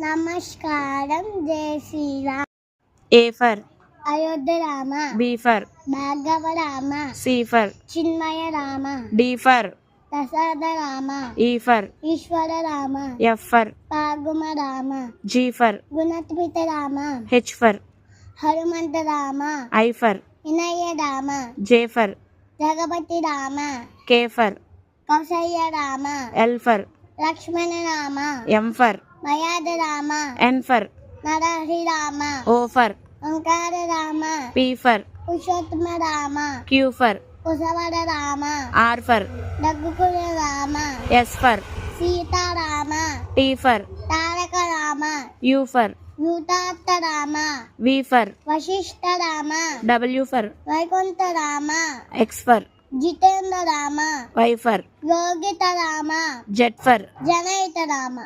నమస్కారం. జై Sriram. A for Ayodhya Rama, B for Bhargava Rama, C for Chinmaya Rama, D for Prasada Rama, E for Eshwara Rama, F for పాగుమ Rama, G for గుణత్మిత Rama, H for Hanumantha Rama, I for వినయ Rama, J for Jagapathi Rama, K for Kaushalya Rama, L for Lakshmana Rama, M for మయాద Rama, N for Narahari Rama, O for Omkara Rama, P for Purushottama Rama, Q for కుశవర Rama, R for రఘుకుల Rama, S for Sitarama, T for Taraka Rama, U for యూతార్థ Rama, V for Vashishtha Rama, W for Vaikuntha Rama, X for Jitendra Rama, Y for Yogita Rama, Z for జనయిత Rama.